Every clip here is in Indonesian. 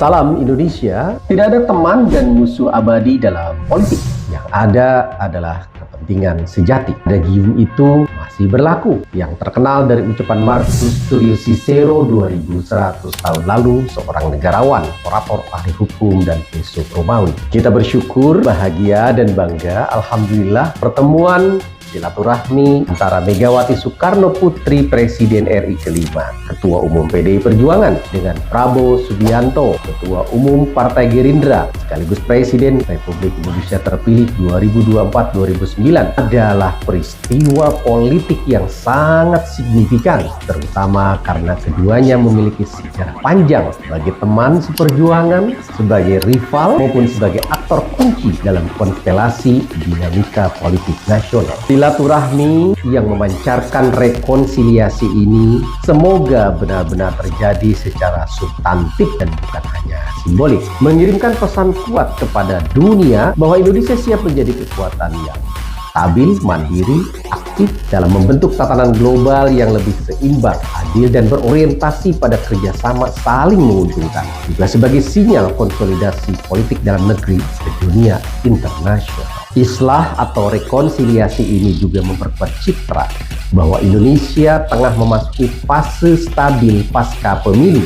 Salam Indonesia, tidak ada teman dan musuh abadi dalam politik. Yang ada adalah kepentingan sejati. Adagium itu masih berlaku, yang terkenal dari ucapan Marcus Tullius Cicero 2100 tahun lalu, seorang negarawan, orator, ahli hukum, dan filsuf Romawi. Kita bersyukur, bahagia, dan bangga, alhamdulillah, pertemuan silaturahmi antara Megawati Soekarno Putri Presiden RI kelima, Ketua Umum PDI Perjuangan, dengan Prabowo Subianto, Ketua Umum Partai Gerindra, sekaligus Presiden Republik Indonesia terpilih 2024-2029 adalah peristiwa politik yang sangat signifikan, terutama karena keduanya memiliki sejarah panjang sebagai teman seperjuangan, sebagai rival, maupun sebagai aktor kunci dalam konstelasi dinamika politik nasional. Silaturahmi yang memancarkan rekonsiliasi ini semoga benar-benar terjadi secara substantif dan bukan hanya simbolik, mengirimkan pesan kuat kepada dunia bahwa Indonesia siap menjadi kekuatan yang stabil, mandiri, aktif dalam membentuk tatanan global yang lebih seimbang, adil, dan berorientasi pada kerjasama saling menguntungkan, juga sebagai sinyal konsolidasi politik dalam negeri ke dunia internasional. Islah atau rekonsiliasi ini juga memperkuat citra bahwa Indonesia tengah memasuki fase stabil pasca pemilu.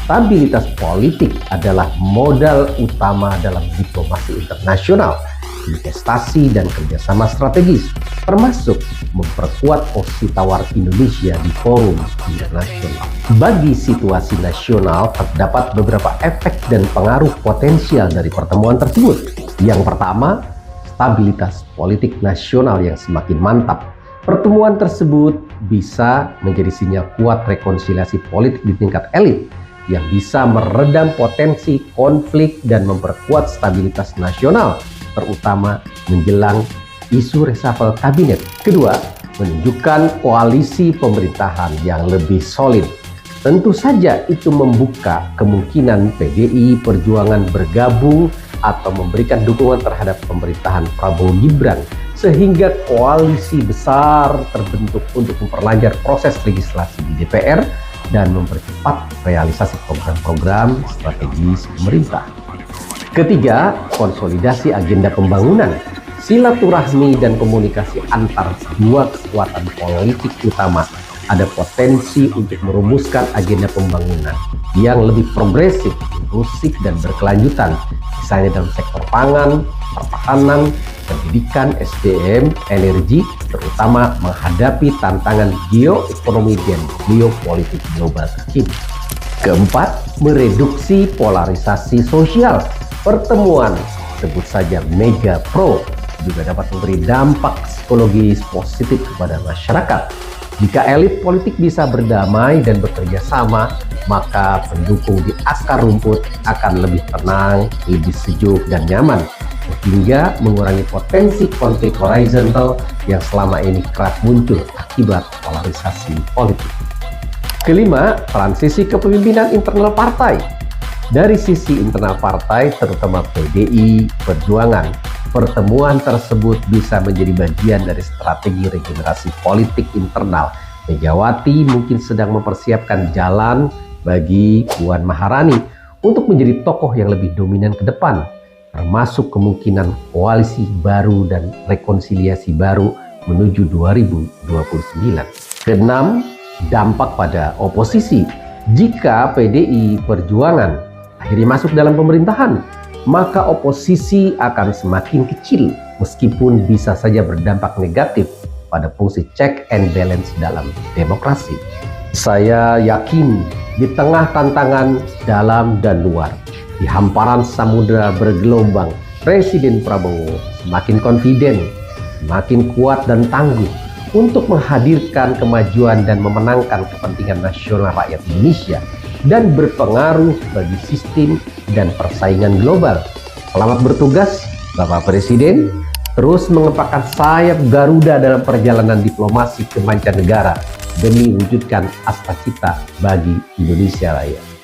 Stabilitas politik adalah modal utama dalam diplomasi internasional, investasi, dan kerjasama strategis, termasuk memperkuat posisi tawar Indonesia di forum internasional. Bagi situasi nasional, terdapat beberapa efek dan pengaruh potensial dari pertemuan tersebut. Yang pertama, stabilitas politik nasional yang semakin mantap. Pertemuan tersebut bisa menjadi sinyal kuat rekonsiliasi politik di tingkat elit yang bisa meredam potensi konflik dan memperkuat stabilitas nasional, terutama menjelang isu reshuffle kabinet. Kedua, menunjukkan koalisi pemerintahan yang lebih solid. Tentu saja itu membuka kemungkinan PDI Perjuangan bergabung atau memberikan dukungan terhadap pemerintahan Prabowo Gibran, sehingga koalisi besar terbentuk untuk memperlancar proses legislasi di DPR dan mempercepat realisasi program-program strategis pemerintah. Ketiga, konsolidasi agenda pembangunan. Silaturahmi dan komunikasi antar dua kekuatan politik utama ada potensi untuk merumuskan agenda pembangunan yang lebih progresif, inklusif, dan berkelanjutan, misalnya dalam sektor pangan, pertahanan, pendidikan, SDM, energi, terutama menghadapi tantangan geoekonomi dan geopolitik global terkini. Keempat, mereduksi polarisasi sosial. Pertemuan, sebut saja Mega Pro, juga dapat memberi dampak psikologis positif kepada masyarakat. Jika elit politik bisa berdamai dan bekerja sama, maka pendukung di akar rumput akan lebih tenang, lebih sejuk, dan nyaman, sehingga mengurangi potensi konflik horizontal yang selama ini kerap muncul akibat polarisasi politik. Kelima, transisi kepemimpinan internal partai. Dari sisi internal partai, terutama PDI Perjuangan, pertemuan tersebut bisa menjadi bagian dari strategi regenerasi politik internal. Megawati mungkin sedang mempersiapkan jalan bagi Puan Maharani untuk menjadi tokoh yang lebih dominan ke depan, termasuk kemungkinan koalisi baru dan rekonsiliasi baru menuju 2029. Keenam, dampak pada oposisi. Jika PDI Perjuangan akhirnya masuk dalam pemerintahan, maka oposisi akan semakin kecil, meskipun bisa saja berdampak negatif pada fungsi check and balance dalam demokrasi. Saya yakin di tengah tantangan dalam dan luar, di hamparan samudera bergelombang, Presiden Prabowo semakin confident, semakin kuat dan tangguh untuk menghadirkan kemajuan dan memenangkan kepentingan nasional rakyat Indonesia dan berpengaruh bagi sistem dan persaingan global. Selamat bertugas, Bapak Presiden. Terus mengepakkan sayap Garuda dalam perjalanan diplomasi ke mancanegara demi wujudkan cita-cita bagi Indonesia Raya.